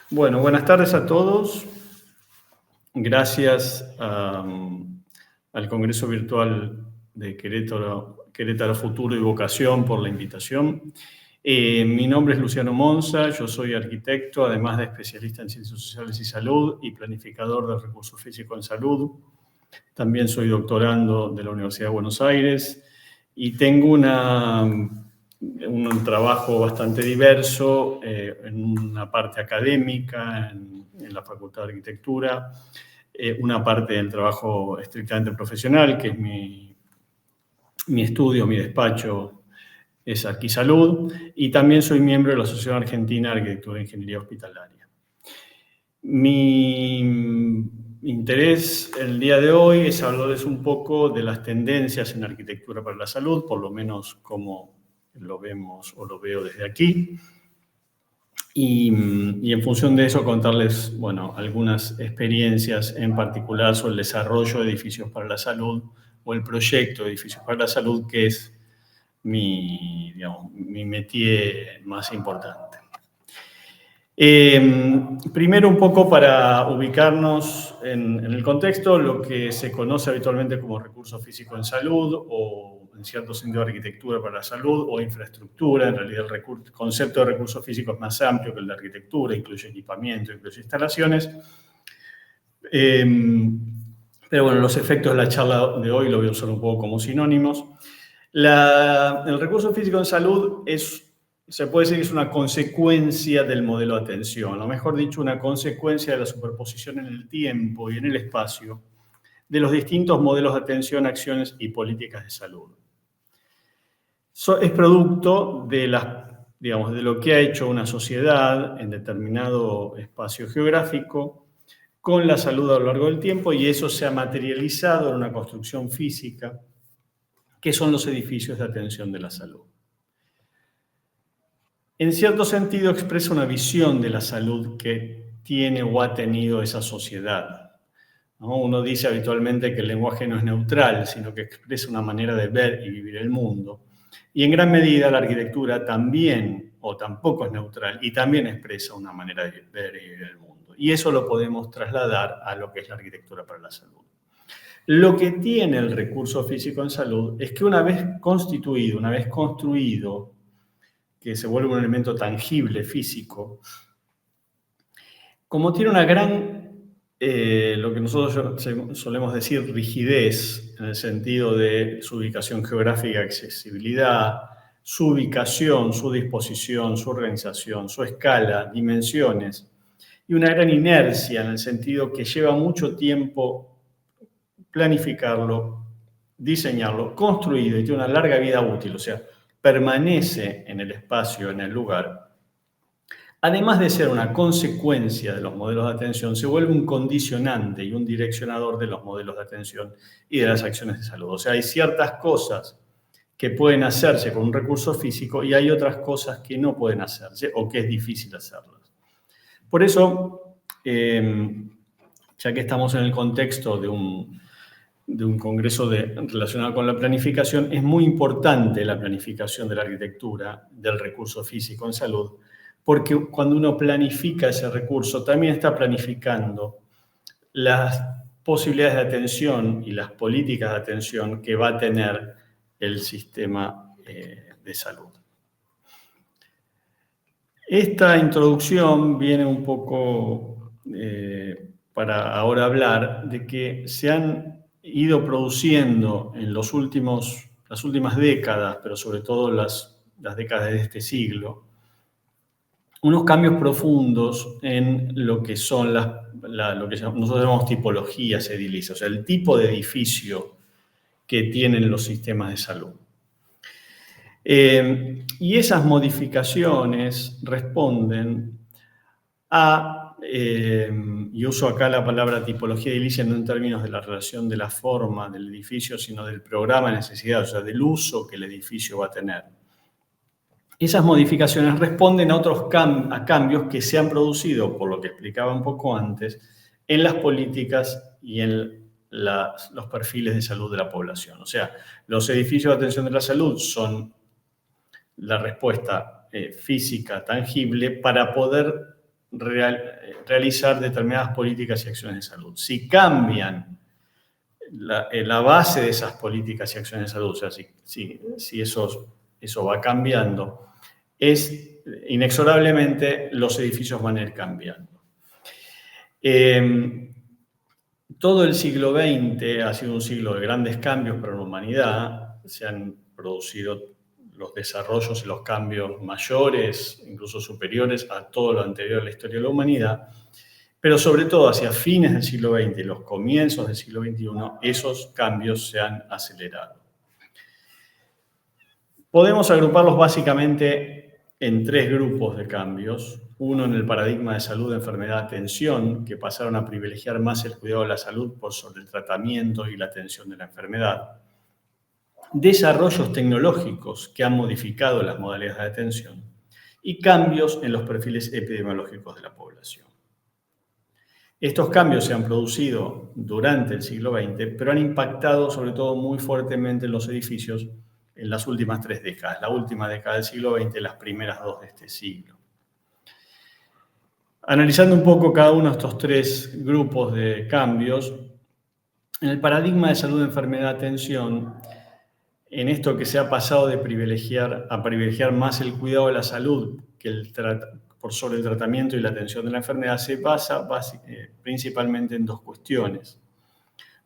Bueno, buenas tardes a todos. Gracias al Congreso Virtual de Querétaro Futuro y Vocación por la invitación. Mi nombre es Luciano Monza, yo soy arquitecto, además de especialista en Ciencias Sociales y Salud y planificador del recurso físico en salud. También soy doctorando de la Universidad de Buenos Aires y tengo un trabajo bastante diverso en una parte académica, en la Facultad de Arquitectura, una parte del trabajo estrictamente profesional, que es mi estudio, mi despacho, es Arquisalud, y también soy miembro de la Asociación Argentina de Arquitectura e Ingeniería Hospitalaria. Mi interés el día de hoy es hablarles un poco de las tendencias en arquitectura para la salud, por lo menos como lo vemos o lo veo desde aquí. Y en función de eso contarles, bueno, algunas experiencias en particular sobre el desarrollo de edificios para la salud o el proyecto de edificios para la salud, que es mi métier más importante. Primero, un poco para ubicarnos en el contexto, lo que se conoce habitualmente como recurso físico en salud o en cierto sentido arquitectura para la salud o infraestructura. En realidad el concepto de recurso físico es más amplio que el de arquitectura, incluye equipamiento, incluye instalaciones. Pero bueno, los efectos de la charla de hoy lo voy a usar un poco como sinónimos. El recurso físico en salud se puede decir que es una consecuencia del modelo de atención, o mejor dicho, una consecuencia de la superposición en el tiempo y en el espacio de los distintos modelos de atención, acciones y políticas de salud. Es producto de lo que ha hecho una sociedad en determinado espacio geográfico con la salud a lo largo del tiempo, y eso se ha materializado en una construcción física que son los edificios de atención de la salud. En cierto sentido expresa una visión de la salud que tiene o ha tenido esa sociedad, ¿no? Uno dice habitualmente que el lenguaje no es neutral, sino que expresa una manera de ver y vivir el mundo. Y en gran medida la arquitectura también, o tampoco es neutral, y también expresa una manera de ver y vivir el mundo. Y eso lo podemos trasladar a lo que es la arquitectura para la salud. Lo que tiene el recurso físico en salud es que una vez constituido, una vez construido, que se vuelve un elemento tangible, físico, como tiene una gran, lo que nosotros solemos decir, rigidez, en el sentido de su ubicación geográfica, accesibilidad, su ubicación, su disposición, su organización, su escala, dimensiones, y una gran inercia, en el sentido que lleva mucho tiempo planificarlo, diseñarlo, construido, y tiene una larga vida útil, o sea, permanece en el espacio, en el lugar. Además de ser una consecuencia de los modelos de atención, se vuelve un condicionante y un direccionador de los modelos de atención y de las acciones de salud. O sea, hay ciertas cosas que pueden hacerse con un recurso físico y hay otras cosas que no pueden hacerse o que es difícil hacerlas. Por eso, ya que estamos en el contexto de un congreso relacionado con la planificación, es muy importante la planificación de la arquitectura, del recurso físico en salud, porque cuando uno planifica ese recurso, también está planificando las posibilidades de atención y las políticas de atención que va a tener el sistema de salud. Esta introducción viene un poco para ahora hablar de que se han ido produciendo en las últimas décadas, pero sobre todo las décadas de este siglo, unos cambios profundos en lo que son lo que nosotros llamamos tipologías edilicias, o sea, el tipo de edificio que tienen los sistemas de salud. Y esas modificaciones responden a, y uso acá la palabra tipología edilicia no en términos de la relación de la forma del edificio, sino del programa de necesidad, o sea, del uso que el edificio va a tener. Esas modificaciones responden a otros cambios que se han producido, por lo que explicaba un poco antes, en las políticas y en los perfiles de salud de la población. O sea, los edificios de atención de la salud son la respuesta física tangible para poder realizar determinadas políticas y acciones de salud. Si cambian la base de esas políticas y acciones de salud, o sea, si eso va cambiando, inexorablemente los edificios van a ir cambiando. Todo el siglo XX ha sido un siglo de grandes cambios para la humanidad. Se han producido los desarrollos y los cambios mayores, incluso superiores a todo lo anterior a la historia de la humanidad. Pero sobre todo hacia fines del siglo XX y los comienzos del siglo XXI, esos cambios se han acelerado. Podemos agruparlos básicamente en tres grupos de cambios. Uno en el paradigma de salud, enfermedad, atención, que pasaron a privilegiar más el cuidado de la salud por sobre el tratamiento y la atención de la enfermedad. Desarrollos tecnológicos que han modificado las modalidades de atención y cambios en los perfiles epidemiológicos de la población. Estos cambios se han producido durante el siglo XX, pero han impactado sobre todo muy fuertemente en los edificios en las últimas 3 décadas, la última década del siglo XX y las primeras 2 de este siglo. Analizando un poco cada uno de estos 3 grupos de cambios, en el paradigma de salud, enfermedad, atención, en esto que se ha pasado de privilegiar más el cuidado de la salud que por sobre el tratamiento y la atención de la enfermedad, se basa principalmente en 2 cuestiones.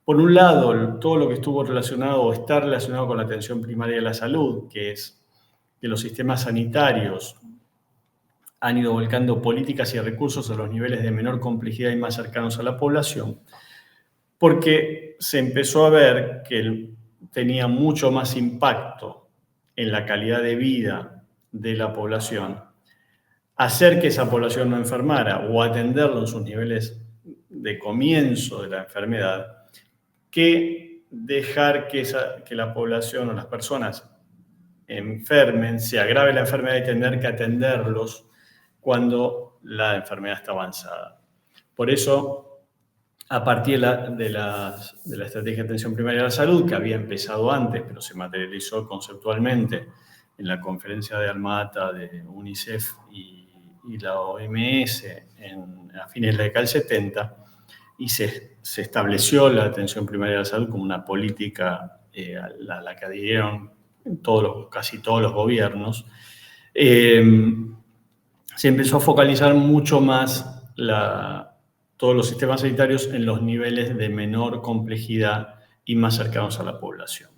Por un lado, todo lo que estuvo relacionado o está relacionado con la atención primaria de la salud, que es que los sistemas sanitarios han ido volcando políticas y recursos a los niveles de menor complejidad y más cercanos a la población, porque se empezó a ver que tenía mucho más impacto en la calidad de vida de la población hacer que esa población no enfermara o atenderlo en sus niveles de comienzo de la enfermedad, que dejar que la población o las personas enfermen, se agrave la enfermedad y tener que atenderlos cuando la enfermedad está avanzada. Por eso, a partir de la estrategia de atención primaria a la salud, que había empezado antes, pero se materializó conceptualmente en la conferencia de Alma-Ata de UNICEF y la OMS a fines de la década del 70, y se estableció la atención primaria a la salud como una política a la que adhirieron casi todos los gobiernos. Se empezó a focalizar mucho más todos los sistemas sanitarios en los niveles de menor complejidad y más cercanos a la población.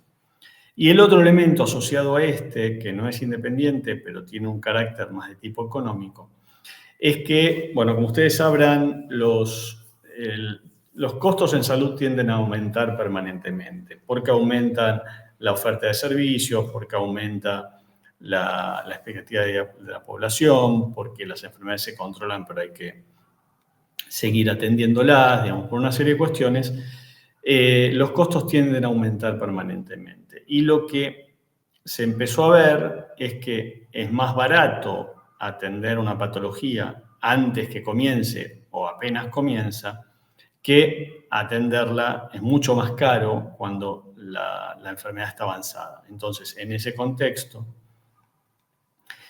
Y el otro elemento asociado a que no es independiente, pero tiene un carácter más de tipo económico, es que, bueno, como ustedes sabrán, los costos en salud tienden a aumentar permanentemente, porque aumentan la oferta de servicios, porque aumenta la expectativa de la población, porque las enfermedades se controlan, pero hay que seguir atendiéndolas, digamos, por una serie de cuestiones. Los costos tienden a aumentar permanentemente. Y lo que se empezó a ver es que es más barato atender una patología antes que comience o apenas comienza, que atenderla es mucho más caro cuando la enfermedad está avanzada. Entonces, en ese contexto,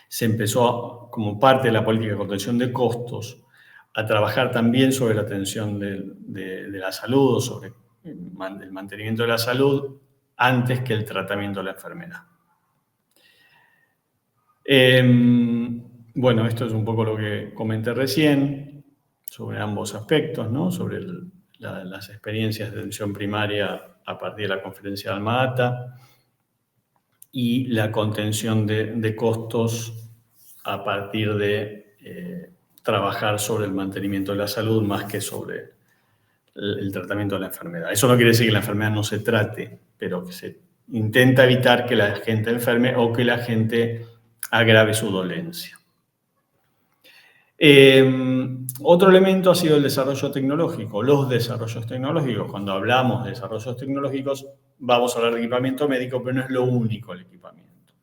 se empezó, como parte de la política de contención de costos, a trabajar también sobre la atención de la salud, sobre el mantenimiento de la salud, antes que el tratamiento de la enfermedad. Bueno, esto es un poco lo que comenté recién, sobre ambos aspectos, ¿no? Sobre las experiencias de atención primaria a partir de la conferencia de Alma-Ata y la contención de costos a partir de trabajar sobre el mantenimiento de la salud más que sobre el tratamiento de la enfermedad. Eso no quiere decir que la enfermedad no se trate, pero que se intenta evitar que la gente enferme o que la gente agrave su dolencia. Otro elemento ha sido el desarrollo tecnológico, los desarrollos tecnológicos. Cuando hablamos de desarrollos tecnológicos, vamos a hablar de equipamiento médico, pero no es lo único el equipamiento.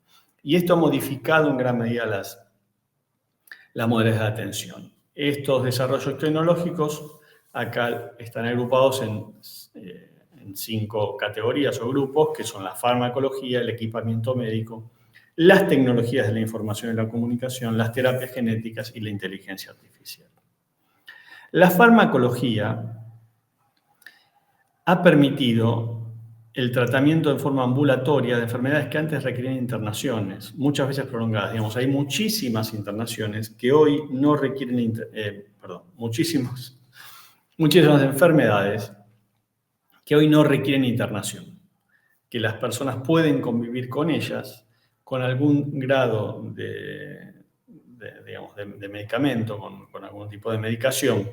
Y esto ha modificado en gran medida las modalidades de atención. Estos desarrollos tecnológicos acá están agrupados en 5 categorías o grupos, que son la farmacología, el equipamiento médico, las tecnologías de la información y la comunicación, las terapias genéticas y la inteligencia artificial. La farmacología ha permitido el tratamiento de forma ambulatoria de enfermedades que antes requerían internaciones, muchas veces prolongadas. Digamos, hay muchísimas internaciones que hoy no requieren, muchísimas enfermedades que hoy no requieren internación, que las personas pueden convivir con ellas con algún grado de medicamento, con algún tipo de medicación,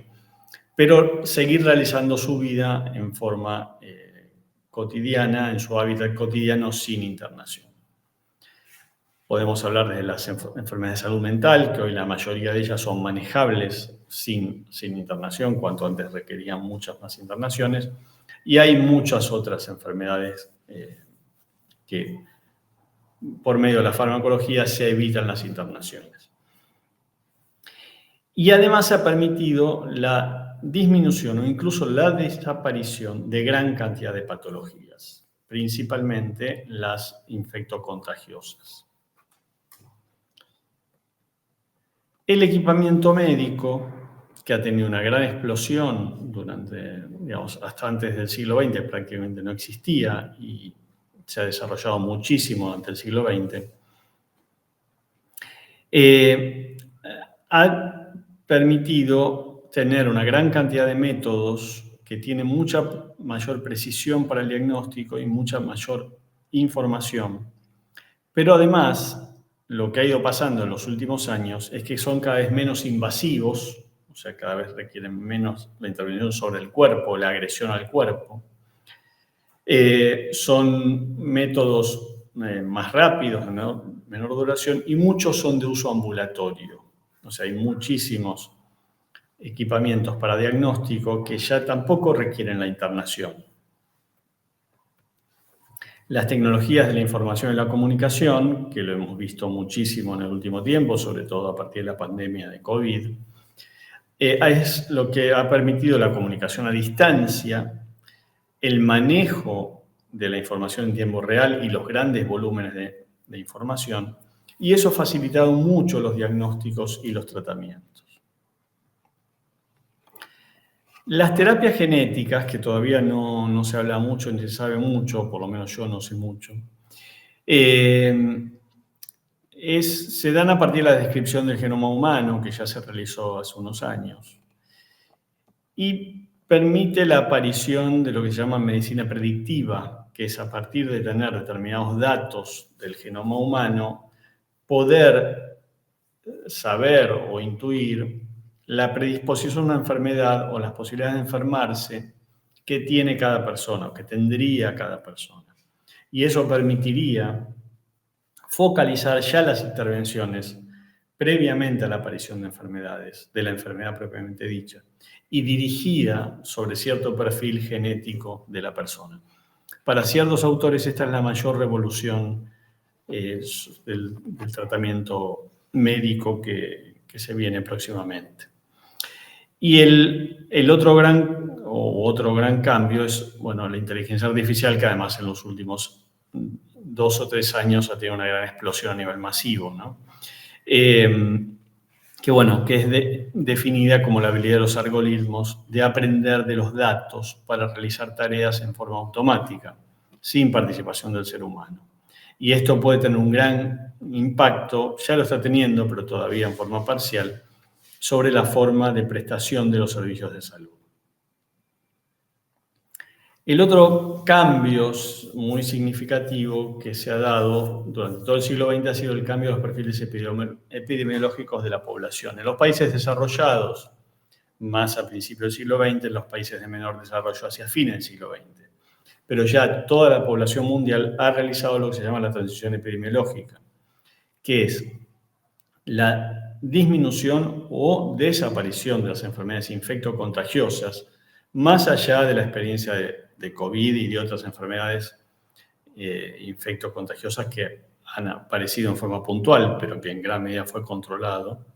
pero seguir realizando su vida en forma cotidiana, en su hábitat cotidiano, sin internación. Podemos hablar de las enfermedades de salud mental, que hoy la mayoría de ellas son manejables sin internación, cuanto antes requerían muchas más internaciones, y hay muchas otras enfermedades que por medio de la farmacología se evitan las internaciones. Y además se ha permitido la disminución o incluso la desaparición de gran cantidad de patologías, principalmente las infectocontagiosas. El equipamiento médico, que ha tenido una gran explosión hasta antes del siglo XX, prácticamente no existía y se ha desarrollado muchísimo durante el siglo XX, ha permitido tener una gran cantidad de métodos que tienen mucha mayor precisión para el diagnóstico y mucha mayor información. Pero además, lo que ha ido pasando en los últimos años es que son cada vez menos invasivos, o sea, cada vez requieren menos la intervención sobre el cuerpo, la agresión al cuerpo. Son métodos más rápidos, de menor duración, y muchos son de uso ambulatorio. O sea, hay muchísimos equipamientos para diagnóstico que ya tampoco requieren la internación. Las tecnologías de la información y la comunicación, que lo hemos visto muchísimo en el último tiempo, sobre todo a partir de la pandemia de COVID, es lo que ha permitido la comunicación a distancia, el manejo de la información en tiempo real y los grandes volúmenes de información, y eso ha facilitado mucho los diagnósticos y los tratamientos. Las terapias genéticas, que todavía no se habla mucho ni se sabe mucho, por lo menos yo no sé mucho, se dan a partir de la descripción del genoma humano, que ya se realizó hace unos años, y permite la aparición de lo que se llama medicina predictiva, que es a partir de tener determinados datos del genoma humano, poder saber o intuir la predisposición a una enfermedad o las posibilidades de enfermarse que tiene cada persona o que tendría cada persona. Y eso permitiría focalizar ya las intervenciones previamente a la aparición de enfermedades, de la enfermedad propiamente dicha, y dirigida sobre cierto perfil genético de la persona. Para ciertos autores esta es la mayor revolución del tratamiento médico que se viene próximamente. Y el otro gran cambio es, la inteligencia artificial, que además en los últimos 2 o 3 años ha tenido una gran explosión a nivel masivo, ¿no? Que es definida como la habilidad de los algoritmos de aprender de los datos para realizar tareas en forma automática, sin participación del ser humano. Y esto puede tener un gran impacto, ya lo está teniendo, pero todavía en forma parcial, sobre la forma de prestación de los servicios de salud. El otro cambio muy significativo que se ha dado durante todo el siglo XX ha sido el cambio de los perfiles epidemiológicos de la población. En los países desarrollados, más a principios del siglo XX, en los países de menor desarrollo hacia fines del siglo XX. Pero ya toda la población mundial ha realizado lo que se llama la transición epidemiológica, que es la disminución o desaparición de las enfermedades infectocontagiosas, más allá de la experiencia de COVID y de otras enfermedades infectocontagiosas que han aparecido en forma puntual, pero que en gran medida fue controlado,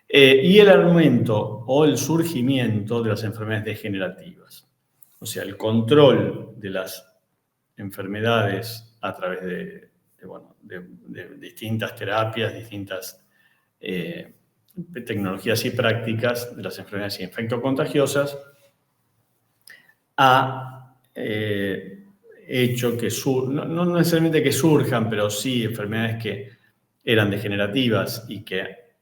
y el aumento o el surgimiento de las enfermedades degenerativas. O sea, el control de las enfermedades a través de distintas terapias, distintas tecnologías y prácticas de las enfermedades infectocontagiosas ha hecho que no necesariamente que surjan, pero sí enfermedades que eran degenerativas y que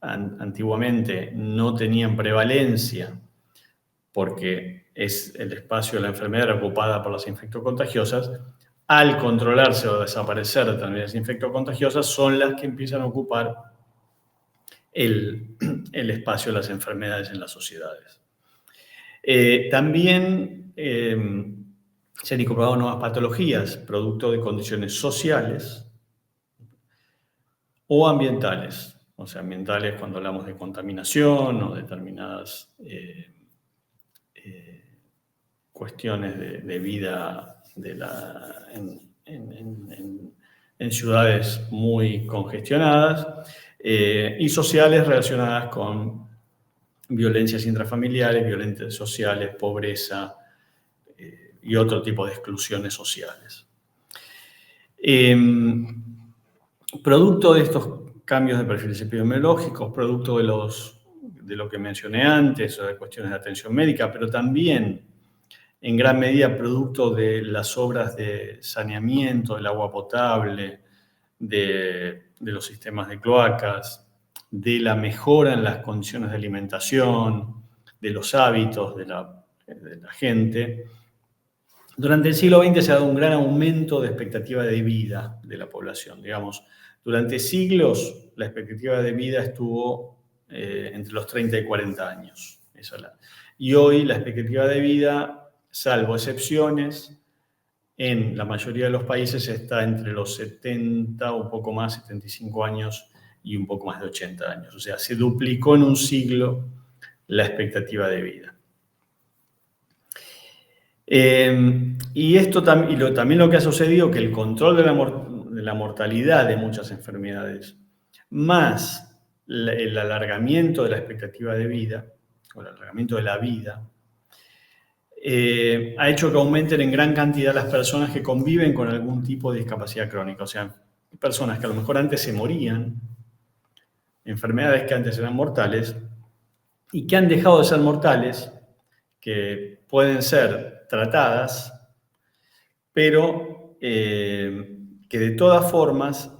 antiguamente no tenían prevalencia porque el espacio de la enfermedad era ocupada por las infectocontagiosas. Al controlarse o desaparecer determinadas infectocontagiosas, son las que empiezan a ocupar el espacio de las enfermedades en las sociedades. También se han incorporado nuevas patologías, producto de condiciones sociales o ambientales. O sea, ambientales cuando hablamos de contaminación o determinadas cuestiones de vida en ciudades muy congestionadas, y sociales relacionadas con violencias intrafamiliares, violencias sociales, pobreza y otro tipo de exclusiones sociales. Producto de estos cambios de perfiles epidemiológicos, producto de lo que mencioné antes, o de cuestiones de atención médica, pero también en gran medida producto de las obras de saneamiento del agua potable, de los sistemas de cloacas, de la mejora en las condiciones de alimentación, de los hábitos de la gente. Durante el siglo XX se ha dado un gran aumento de expectativa de vida de la población. Digamos, durante siglos la expectativa de vida estuvo entre los 30 y 40 años. Y hoy la expectativa de vida, salvo excepciones, en la mayoría de los países está entre los 70, un poco más, 75 años y un poco más de 80 años. O sea, se duplicó en un siglo la expectativa de vida. Y esto también lo que ha sucedido, que el control de la mortalidad de muchas enfermedades, más el alargamiento de la expectativa de vida, o el alargamiento de la vida, ha hecho que aumenten en gran cantidad las personas que conviven con algún tipo de discapacidad crónica. O sea, personas que a lo mejor antes se morían, enfermedades que antes eran mortales, y que han dejado de ser mortales, que pueden ser tratadas, pero que de todas formas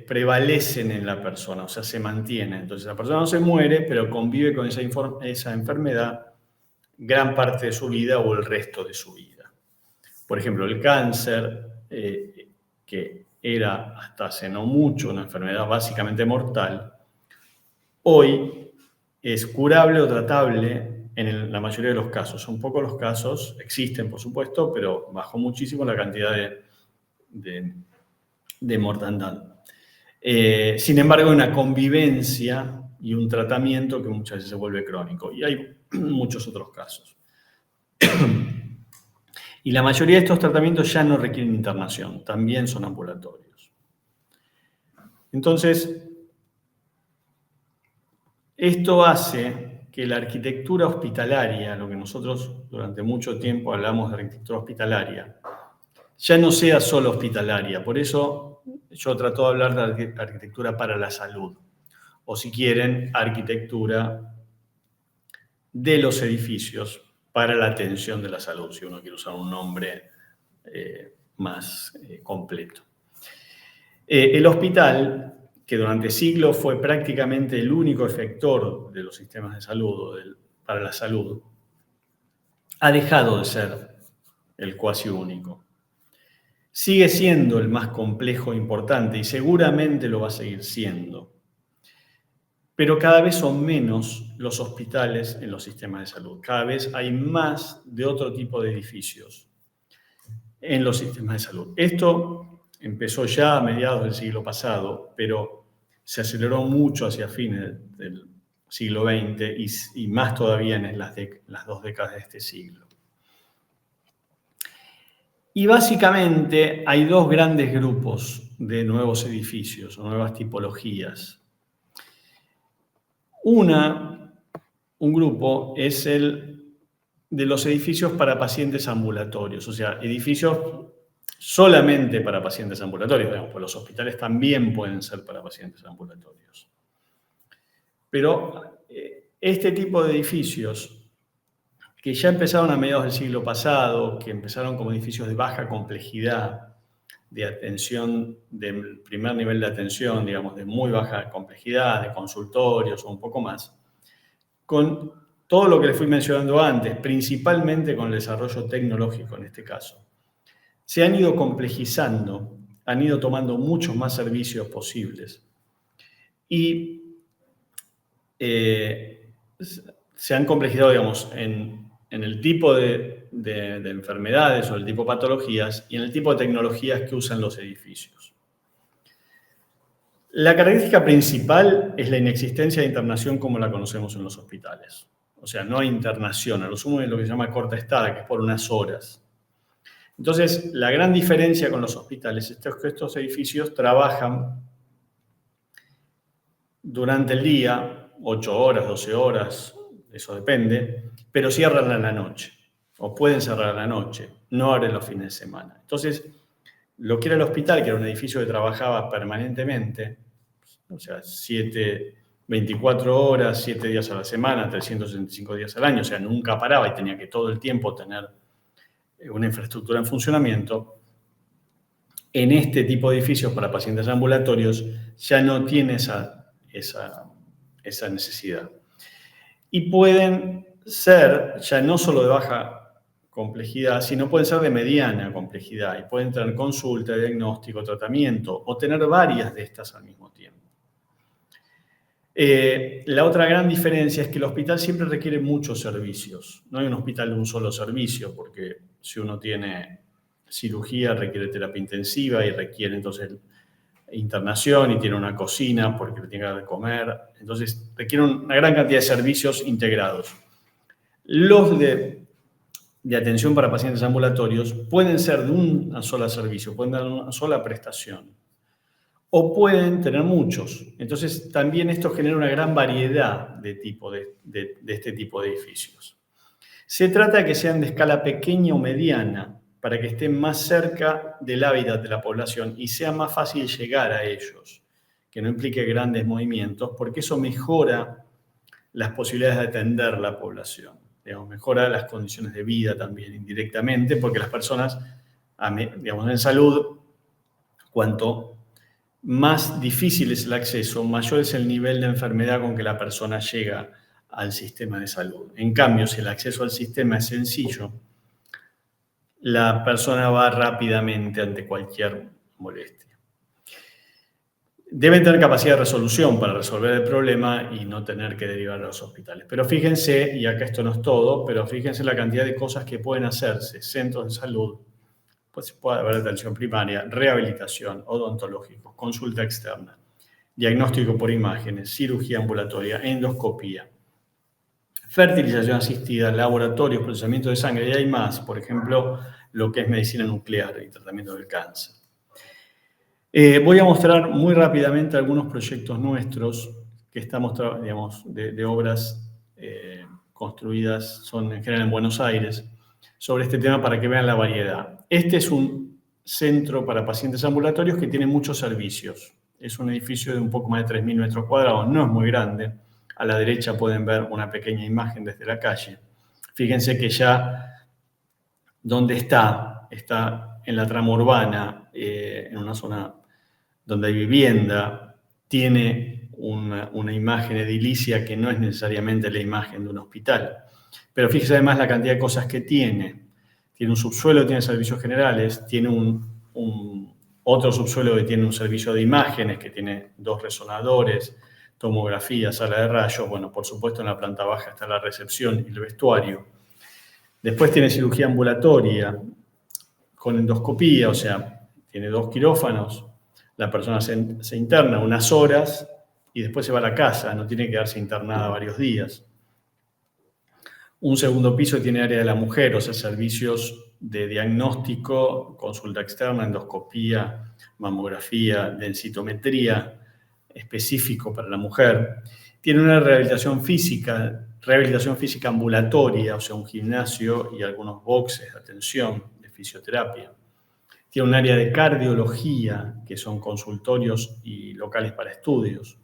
prevalecen en la persona, o sea, se mantienen. Entonces la persona no se muere, pero convive con esa enfermedad gran parte de su vida o el resto de su vida. Por ejemplo, el cáncer, que era hasta hace no mucho una enfermedad básicamente mortal, hoy es curable o tratable en la mayoría de los casos. Son pocos los casos, existen por supuesto, pero bajó muchísimo la cantidad de mortandad. Sin embargo, hay una convivencia y un tratamiento que muchas veces se vuelve crónico. Y hay muchos otros casos. Y la mayoría de estos tratamientos ya no requieren internación, también son ambulatorios. Entonces, esto hace que la arquitectura hospitalaria, lo que nosotros durante mucho tiempo hablamos de arquitectura hospitalaria, ya no sea solo hospitalaria. Por eso yo trato de hablar de arquitectura para la salud, o si quieren, arquitectura de los edificios para la atención de la salud, si uno quiere usar un nombre más completo. El hospital, que durante siglos fue prácticamente el único efector de los sistemas de salud para la salud, ha dejado de ser el cuasi único. Sigue siendo el más complejo e importante y seguramente lo va a seguir siendo. Pero cada vez son menos los hospitales en los sistemas de salud. Cada vez hay más de otro tipo de edificios en los sistemas de salud. Esto empezó ya a mediados del siglo pasado, pero se aceleró mucho hacia fines del siglo XX y más todavía en las 2 décadas de este siglo. Y básicamente hay 2 grandes grupos de nuevos edificios o nuevas tipologías. Un grupo es el de los edificios para pacientes ambulatorios, o sea, edificios solamente para pacientes ambulatorios, digamos, pues los hospitales también pueden ser para pacientes ambulatorios. Pero este tipo de edificios, que ya empezaron a mediados del siglo pasado, que empezaron como edificios de baja complejidad, de atención, del primer nivel de atención, digamos, de muy baja complejidad, de consultorios o un poco más, con todo lo que les fui mencionando antes, principalmente con el desarrollo tecnológico en este caso, se han ido complejizando, han ido tomando muchos más servicios posibles y se han complejizado, digamos, en el tipo de enfermedades o el tipo de patologías y en el tipo de tecnologías que usan los edificios. La característica principal es la inexistencia de internación como la conocemos en los hospitales. O sea, no hay internación, a lo sumo es lo que se llama corta estada, que es por unas horas. Entonces, la gran diferencia con los hospitales es que estos edificios trabajan durante el día, 8 horas, 12 horas, eso depende, pero cierran a la noche, o pueden cerrar a la noche, no abren los fines de semana. Entonces, lo que era el hospital, que era un edificio que trabajaba permanentemente, o sea, 24 horas, 7 días a la semana, 365 días al año, o sea, nunca paraba y tenía que todo el tiempo tener una infraestructura en funcionamiento. En este tipo de edificios para pacientes ambulatorios ya no tiene esa necesidad. Y pueden ser ya no solo de baja complejidad, sino pueden ser de mediana complejidad y pueden tener consulta, diagnóstico, tratamiento o tener varias de estas al mismo tiempo. La otra gran diferencia es que el hospital siempre requiere muchos servicios. No hay un hospital de un solo servicio, porque si uno tiene cirugía requiere terapia intensiva y requiere entonces internación y tiene una cocina porque le tiene que dar de comer. Entonces requiere una gran cantidad de servicios integrados. Los de atención para pacientes ambulatorios pueden ser de un solo servicio, pueden dar una sola prestación, o pueden tener muchos. Entonces, también esto genera una gran variedad de este tipo de edificios. Se trata de que sean de escala pequeña o mediana, para que estén más cerca del hábitat de la población y sea más fácil llegar a ellos, que no implique grandes movimientos, porque eso mejora las posibilidades de atender la población. Digamos, mejora las condiciones de vida también indirectamente, porque las personas, digamos, en salud, cuanto más difícil es el acceso, mayor es el nivel de enfermedad con que la persona llega al sistema de salud. En cambio, si el acceso al sistema es sencillo, la persona va rápidamente ante cualquier molestia. Deben tener capacidad de resolución para resolver el problema y no tener que derivar a los hospitales. Pero fíjense, y acá esto no es todo, pero fíjense la cantidad de cosas que pueden hacerse. Centros de salud, pues puede haber atención primaria, rehabilitación, odontológico, consulta externa, diagnóstico por imágenes, cirugía ambulatoria, endoscopía, fertilización asistida, laboratorios, procesamiento de sangre, y hay más, por ejemplo, lo que es medicina nuclear y tratamiento del cáncer. Voy a mostrar muy rápidamente algunos proyectos nuestros que estamos, digamos, de obras construidas, son en general en Buenos Aires, sobre este tema para que vean la variedad. Este es un centro para pacientes ambulatorios que tiene muchos servicios. Es un edificio de un poco más de 3.000 metros cuadrados, no es muy grande. A la derecha pueden ver una pequeña imagen desde la calle. Fíjense que ya donde está en la trama urbana, en una zona donde hay vivienda, tiene una imagen edilicia que no es necesariamente la imagen de un hospital. Pero fíjese además la cantidad de cosas que tiene. Tiene un subsuelo, tiene servicios generales, tiene otro subsuelo que tiene un servicio de imágenes, que tiene 2 resonadores, tomografía, sala de rayos. Bueno, por supuesto en la planta baja está la recepción y el vestuario. Después tiene cirugía ambulatoria con endoscopía, o sea, tiene 2 quirófanos. La persona se interna unas horas y después se va a la casa, no tiene que quedarse internada varios días. Un segundo piso tiene área de la mujer, o sea, servicios de diagnóstico, consulta externa, endoscopía, mamografía, densitometría, específico para la mujer. Tiene una rehabilitación física ambulatoria, o sea, un gimnasio y algunos boxes de atención, de fisioterapia. Tiene un área de cardiología, que son consultorios y locales para estudios.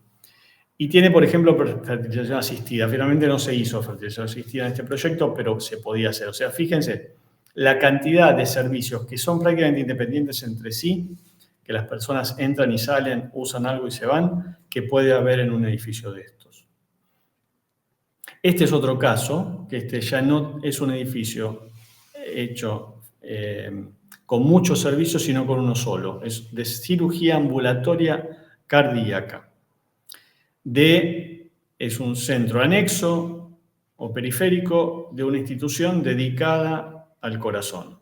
Y tiene, por ejemplo, fertilización asistida. Finalmente no se hizo fertilización asistida en este proyecto, pero se podía hacer. O sea, fíjense, la cantidad de servicios que son prácticamente independientes entre sí, que las personas entran y salen, usan algo y se van, que puede haber en un edificio de estos. Este es otro caso, que este ya no es un edificio hecho con muchos servicios, sino con uno solo. Es de cirugía ambulatoria cardíaca. Es un centro anexo o periférico de una institución dedicada al corazón.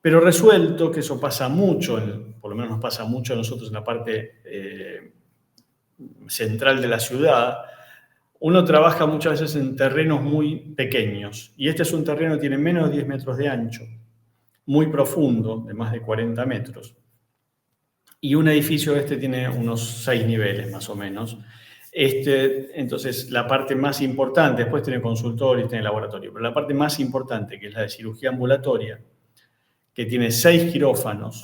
Pero resuelto, que eso pasa mucho, por lo menos nos pasa mucho a nosotros en la parte central de la ciudad, uno trabaja muchas veces en terrenos muy pequeños. Y este es un terreno que tiene menos de 10 metros de ancho, muy profundo, de más de 40 metros. Y un edificio tiene unos 6 niveles más o menos. Entonces, la parte más importante, después tiene consultorio y tiene laboratorio, pero la parte más importante, que es la de cirugía ambulatoria, que tiene 6 quirófanos,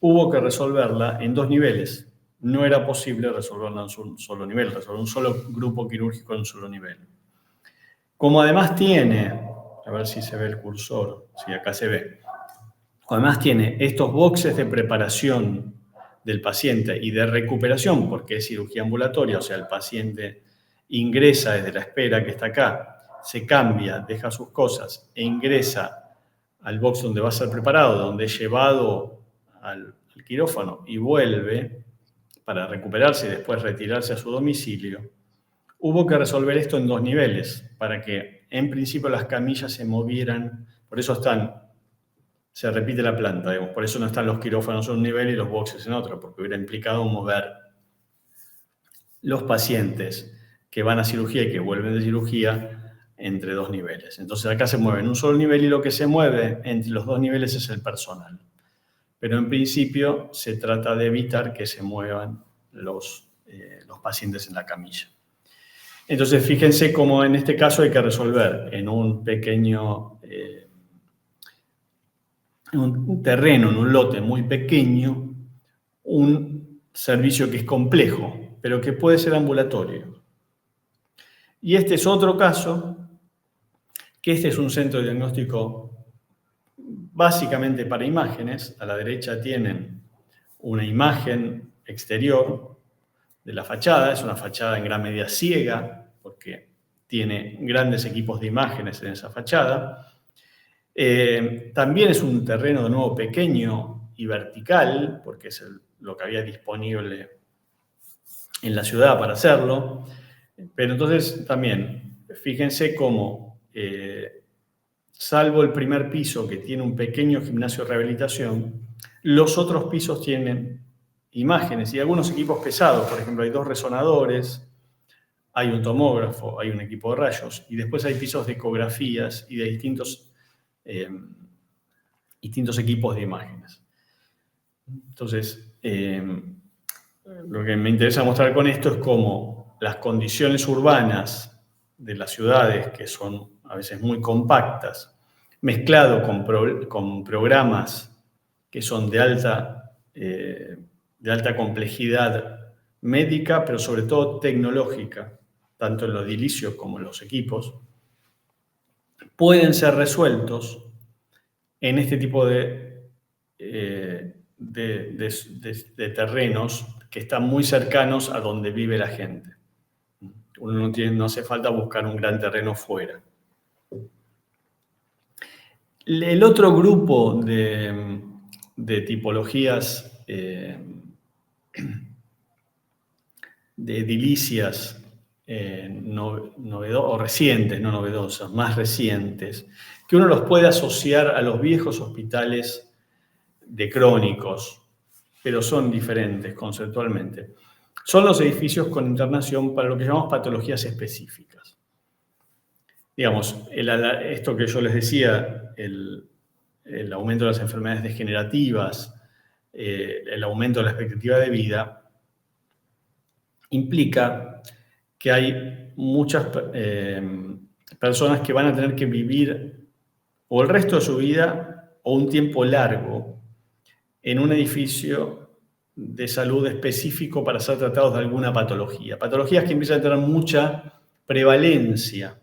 hubo que resolverla en 2 niveles. No era posible resolverla en un solo nivel, resolver un solo grupo quirúrgico en un solo nivel. Como además tiene, a ver si se ve el cursor, sí, acá se ve, además tiene estos boxes de preparación del paciente y de recuperación, porque es cirugía ambulatoria, o sea, el paciente ingresa desde la espera que está acá, se cambia, deja sus cosas e ingresa al box donde va a ser preparado, donde es llevado al quirófano y vuelve para recuperarse y después retirarse a su domicilio. Hubo que resolver esto en 2 niveles, para que en principio las camillas se movieran, por eso se repite la planta, digamos. Por eso no están los quirófanos en un nivel y los boxes en otro, porque hubiera implicado mover los pacientes que van a cirugía y que vuelven de cirugía entre 2 niveles. Entonces acá se mueve en un solo nivel y lo que se mueve entre los 2 niveles es el personal. Pero en principio se trata de evitar que se muevan los pacientes en la camilla. Entonces fíjense cómo en este caso hay que resolver en un pequeño un terreno, en un lote muy pequeño, un servicio que es complejo, pero que puede ser ambulatorio. Y este es otro caso, que este es un centro de diagnóstico básicamente para imágenes. A la derecha tienen una imagen exterior de la fachada, es una fachada en gran medida ciega, porque tiene grandes equipos de imágenes en esa fachada. También es un terreno de nuevo pequeño y vertical, porque es lo que había disponible en la ciudad para hacerlo. Pero entonces también, fíjense cómo, salvo el primer piso que tiene un pequeño gimnasio de rehabilitación, los otros pisos tienen imágenes y algunos equipos pesados. Por ejemplo, hay 2 resonadores, hay un tomógrafo, hay un equipo de rayos, y después hay pisos de ecografías y de distintos equipos de imágenes. Entonces, lo que me interesa mostrar con esto es cómo las condiciones urbanas de las ciudades, que son a veces muy compactas, mezclado con programas que son de alta complejidad médica, pero sobre todo tecnológica, tanto en lo edilicio como en los equipos, pueden ser resueltos en este tipo de terrenos que están muy cercanos a donde vive la gente. Uno no hace falta buscar un gran terreno fuera. El otro grupo de tipologías de edilicias o recientes, no novedosas, más recientes, que uno los puede asociar a los viejos hospitales de crónicos, pero son diferentes conceptualmente. Son los edificios con internación para lo que llamamos patologías específicas. Digamos, esto que yo les decía, el aumento de las enfermedades degenerativas, el aumento de la expectativa de vida, implica que hay muchas personas que van a tener que vivir o el resto de su vida o un tiempo largo en un edificio de salud específico para ser tratados de alguna patología. Patologías que empiezan a tener mucha prevalencia.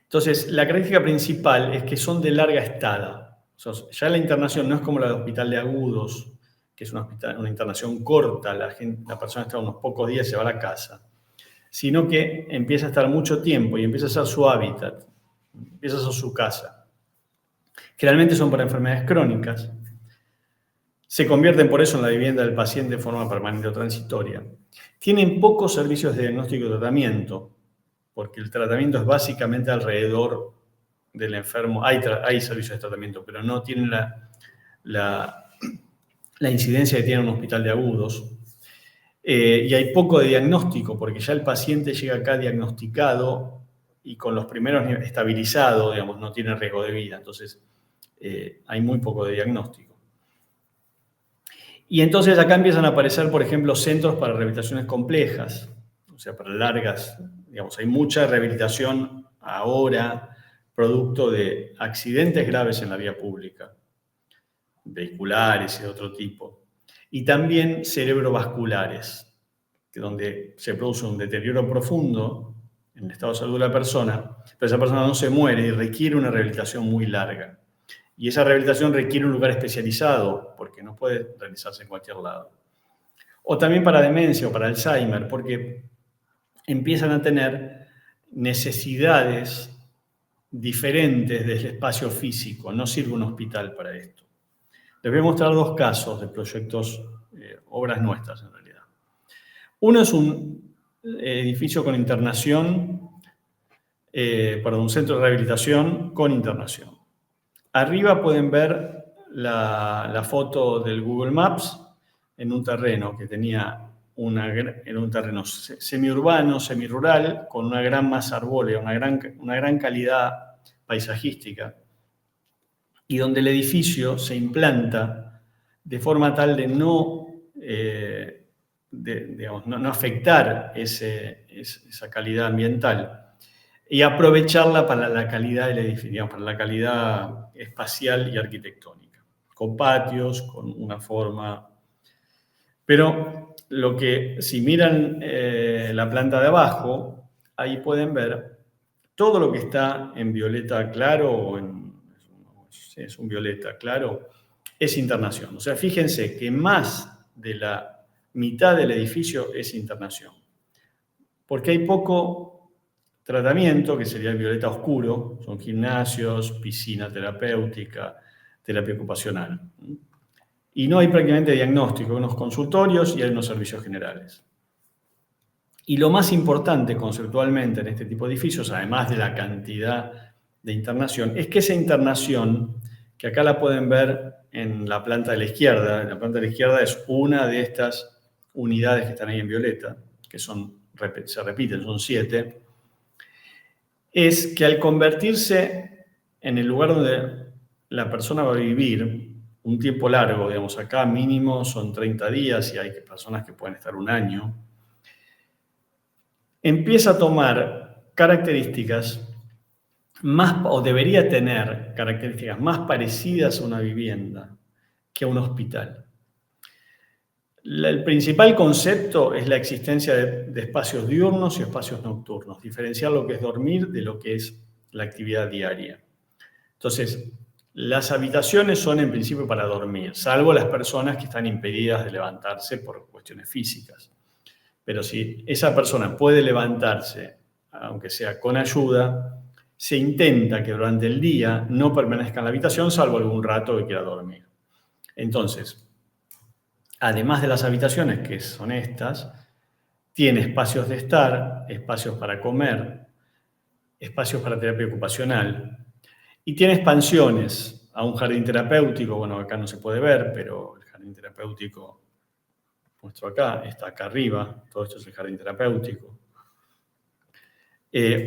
Entonces, la característica principal es que son de larga estada. O sea, ya la internación no es como la de hospital de agudos, que es una internación corta, la persona está unos pocos días y se va a la casa, sino que empieza a estar mucho tiempo y empieza a ser su hábitat, empieza a ser su casa. Generalmente son para enfermedades crónicas, se convierten por eso en la vivienda del paciente de forma permanente o transitoria. Tienen pocos servicios de diagnóstico y tratamiento, porque el tratamiento es básicamente alrededor del enfermo. Hay servicios de tratamiento, pero no tienen la incidencia que tiene un hospital de agudos. Y hay poco de diagnóstico, porque ya el paciente llega acá diagnosticado y con los primeros estabilizado, digamos, no tiene riesgo de vida. Entonces, hay muy poco de diagnóstico. Y entonces acá empiezan a aparecer, por ejemplo, centros para rehabilitaciones complejas, o sea, para largas, digamos, hay mucha rehabilitación ahora, producto de accidentes graves en la vía pública, vehiculares y de otro tipo, y también cerebrovasculares, donde se produce un deterioro profundo en el estado de salud de la persona, pero esa persona no se muere y requiere una rehabilitación muy larga. Y esa rehabilitación requiere un lugar especializado, porque no puede realizarse en cualquier lado. O también para demencia o para Alzheimer, porque empiezan a tener necesidades diferentes del espacio físico. No sirve un hospital para esto. Les voy a mostrar dos casos de proyectos, obras nuestras en realidad. Uno es un edificio con internación, un centro de rehabilitación con internación. Arriba pueden ver la foto del Google Maps en un terreno que tenía en un terreno semiurbano, semirural, con una gran masa arbólea, una gran calidad paisajística, y donde el edificio se implanta de forma tal de no, no afectar esa calidad ambiental y aprovecharla para la calidad del edificio, digamos, para la calidad espacial y arquitectónica, con patios, con una forma. Pero si miran la planta de abajo, ahí pueden ver todo lo que está en violeta claro, es un violeta claro, es internación. O sea, fíjense que más de la mitad del edificio es internación, porque hay poco tratamiento, que sería el violeta oscuro, son gimnasios, piscina terapéutica, terapia ocupacional. Y no hay prácticamente diagnóstico, hay unos consultorios y hay unos servicios generales. Y lo más importante conceptualmente en este tipo de edificios, además de la cantidad de internación, es que esa internación, que acá la pueden ver en la planta de la izquierda es una de estas unidades que están ahí en violeta, que se repiten, son 7, es que al convertirse en el lugar donde la persona va a vivir un tiempo largo, digamos, acá mínimo son 30 días y hay personas que pueden estar un año, empieza a tomar características o debería tener características más parecidas a una vivienda que a un hospital. El principal concepto es la existencia de espacios diurnos y espacios nocturnos, diferenciar lo que es dormir de lo que es la actividad diaria. Entonces, las habitaciones son en principio para dormir, salvo las personas que están impedidas de levantarse por cuestiones físicas. Pero si esa persona puede levantarse, aunque sea con ayuda, se intenta que durante el día no permanezca en la habitación, salvo algún rato que quiera dormir. Entonces, además de las habitaciones, que son estas, tiene espacios de estar, espacios para comer, espacios para terapia ocupacional, y tiene expansiones a un jardín terapéutico. Bueno, acá no se puede ver, pero el jardín terapéutico, nuestro acá, está acá arriba, todo esto es el jardín terapéutico.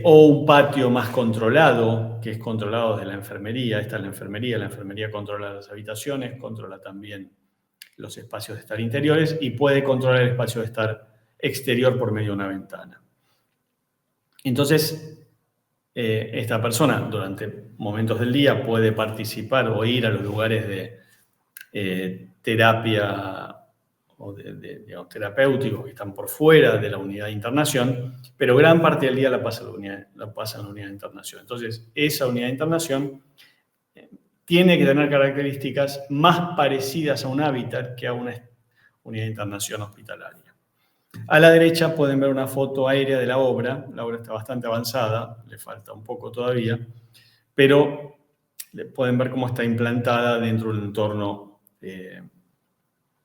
O un patio más controlado, que es controlado desde la enfermería. Esta es la enfermería controla las habitaciones, controla también los espacios de estar interiores y puede controlar el espacio de estar exterior por medio de una ventana. Entonces, esta persona durante momentos del día puede participar o ir a los lugares terapia o digamos, terapéuticos que están por fuera de la unidad de internación, pero gran parte del día la pasa en la unidad de internación. Entonces, esa unidad de internación tiene que tener características más parecidas a un hábitat que a una unidad de internación hospitalaria. A la derecha pueden ver una foto aérea de la obra. La obra está bastante avanzada, le falta un poco todavía, pero pueden ver cómo está implantada dentro de un entorno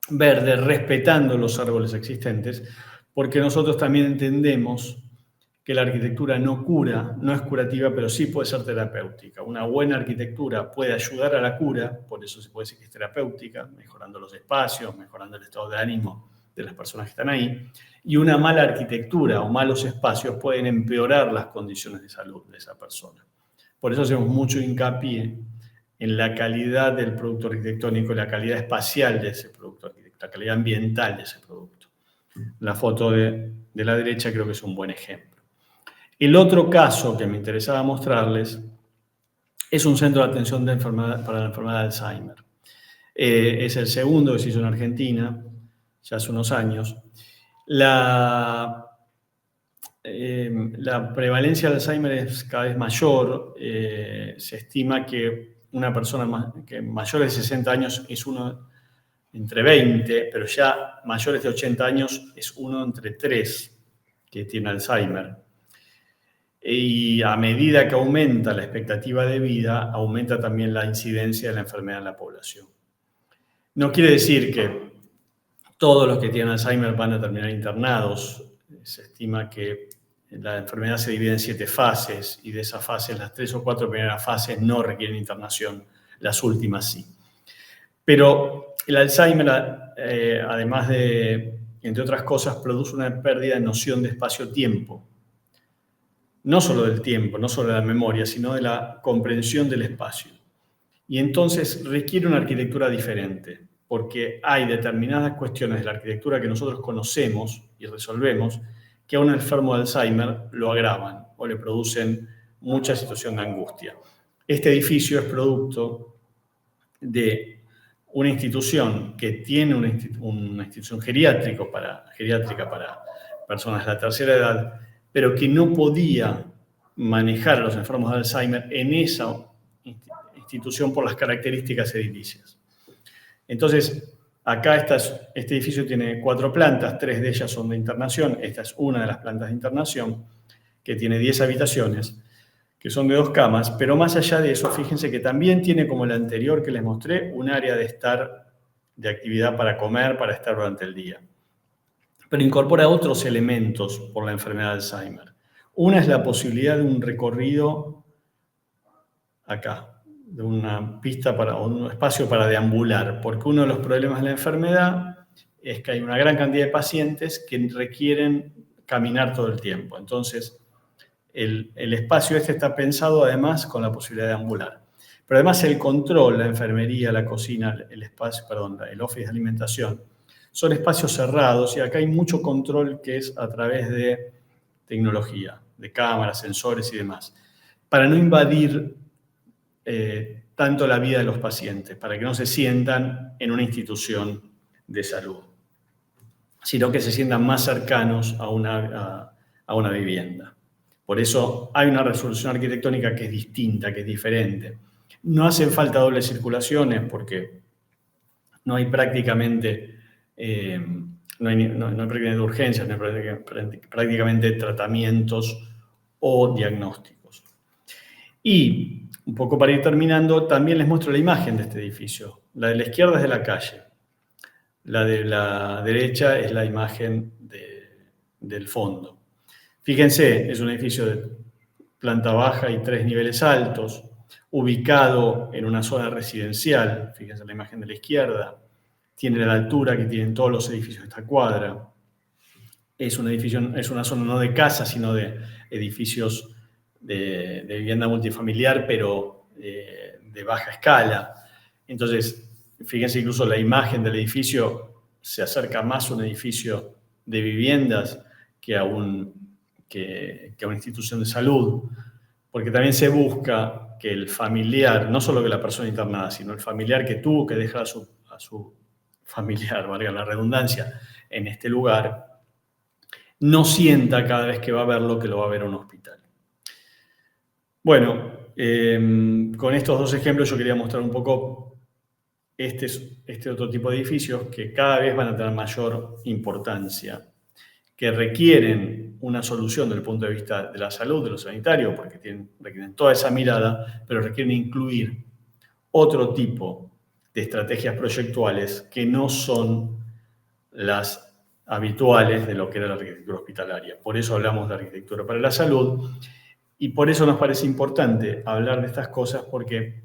verde, respetando los árboles existentes, porque nosotros también entendemos que la arquitectura no cura, no es curativa, pero sí puede ser terapéutica. Una buena arquitectura puede ayudar a la cura, por eso se puede decir que es terapéutica, mejorando los espacios, mejorando el estado de ánimo de las personas que están ahí, y una mala arquitectura o malos espacios pueden empeorar las condiciones de salud de esa persona. Por eso hacemos mucho hincapié en la calidad del producto arquitectónico, la calidad espacial de ese producto arquitectónico, la calidad ambiental de ese producto. La foto de la derecha creo que es un buen ejemplo. El otro caso que me interesaba mostrarles es un centro de atención para la enfermedad de Alzheimer. Es el segundo que se hizo en Argentina, ya hace unos años. La prevalencia de Alzheimer es cada vez mayor. Se estima que una persona que mayor de 60 años es uno entre 20, pero ya mayores de 80 años es uno entre 3 que tiene Alzheimer. Y a medida que aumenta la expectativa de vida, aumenta también la incidencia de la enfermedad en la población. No quiere decir que todos los que tienen Alzheimer van a terminar internados. Se estima que la enfermedad se divide en 7 fases y de esas fases, las 3 o 4 primeras fases no requieren internación, las últimas sí. Pero el Alzheimer, además de, entre otras cosas, produce una pérdida de noción de espacio-tiempo. No solo del tiempo, no solo de la memoria, sino de la comprensión del espacio. Y entonces requiere una arquitectura diferente, porque hay determinadas cuestiones de la arquitectura que nosotros conocemos y resolvemos que a un enfermo de Alzheimer lo agravan o le producen mucha situación de angustia. Este edificio es producto de una institución que tiene una institución geriátrica para personas de la tercera edad, pero que no podía manejar a los enfermos de Alzheimer en esa institución por las características edilicias. Entonces, acá este edificio tiene 4 plantas, 3 de ellas son de internación. Esta es una de las plantas de internación, que tiene 10 habitaciones, que son de 2 camas, pero más allá de eso, fíjense que también tiene, como el anterior que les mostré, un área de actividad para comer, para estar durante el día. Pero incorpora otros elementos por la enfermedad de Alzheimer. Una es la posibilidad de un recorrido acá, de una pista o un espacio para deambular, porque uno de los problemas de la enfermedad es que hay una gran cantidad de pacientes que requieren caminar todo el tiempo. Entonces, el espacio este está pensado además con la posibilidad de deambular. Pero además el control, la enfermería, la cocina, el office de alimentación, son espacios cerrados y acá hay mucho control que es a través de tecnología, de cámaras, sensores y demás, para no invadir tanto la vida de los pacientes, para que no se sientan en una institución de salud, sino que se sientan más cercanos a una vivienda. Por eso hay una resolución arquitectónica que es distinta, que es diferente. No hacen falta dobles circulaciones porque no hay prácticamente urgencias, no hay prácticamente tratamientos o diagnósticos. Y, un poco para ir terminando, también les muestro la imagen de este edificio. La de la izquierda es de la calle. La de la derecha es la imagen del fondo. Fíjense, es un edificio de planta baja y 3 niveles altos, ubicado en una zona residencial. Fíjense la imagen de la izquierda. Tiene la altura que tienen todos los edificios de esta cuadra. Es una zona no de casa, sino de edificios de vivienda multifamiliar, pero de baja escala. Entonces, fíjense, incluso la imagen del edificio se acerca más a un edificio de viviendas que a una institución de salud, porque también se busca que el familiar, no solo que la persona internada, sino el familiar que tuvo que dejar su familiar, valga la redundancia, en este lugar, no sienta cada vez que va a verlo que lo va a ver a un hospital. Bueno, con estos dos ejemplos yo quería mostrar un poco este otro tipo de edificios que cada vez van a tener mayor importancia, que requieren una solución desde el punto de vista de la salud, de lo sanitario, porque requieren toda esa mirada, pero requieren incluir otro tipo de estrategias proyectuales que no son las habituales de lo que era la arquitectura hospitalaria. Por eso hablamos de arquitectura para la salud y por eso nos parece importante hablar de estas cosas, porque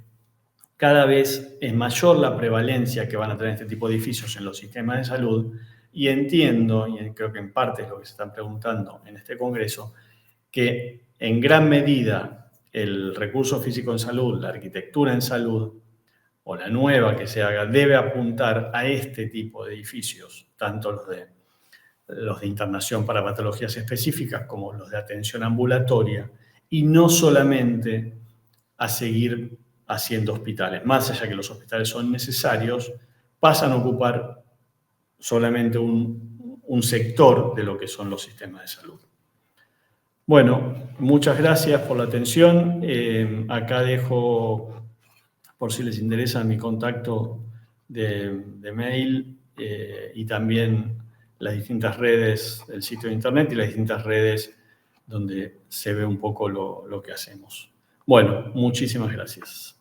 cada vez es mayor la prevalencia que van a tener este tipo de edificios en los sistemas de salud y entiendo, y creo que en parte es lo que se están preguntando en este congreso, que en gran medida el recurso físico en salud, la arquitectura en salud, o la nueva que se haga, debe apuntar a este tipo de edificios, tanto los de internación para patologías específicas como los de atención ambulatoria, y no solamente a seguir haciendo hospitales. Más allá que los hospitales son necesarios, pasan a ocupar solamente un sector de lo que son los sistemas de salud. Bueno, muchas gracias por la atención. Acá dejo, por si les interesa, mi contacto de mail y también las distintas redes del sitio de internet y las distintas redes donde se ve un poco lo que hacemos. Bueno, muchísimas gracias.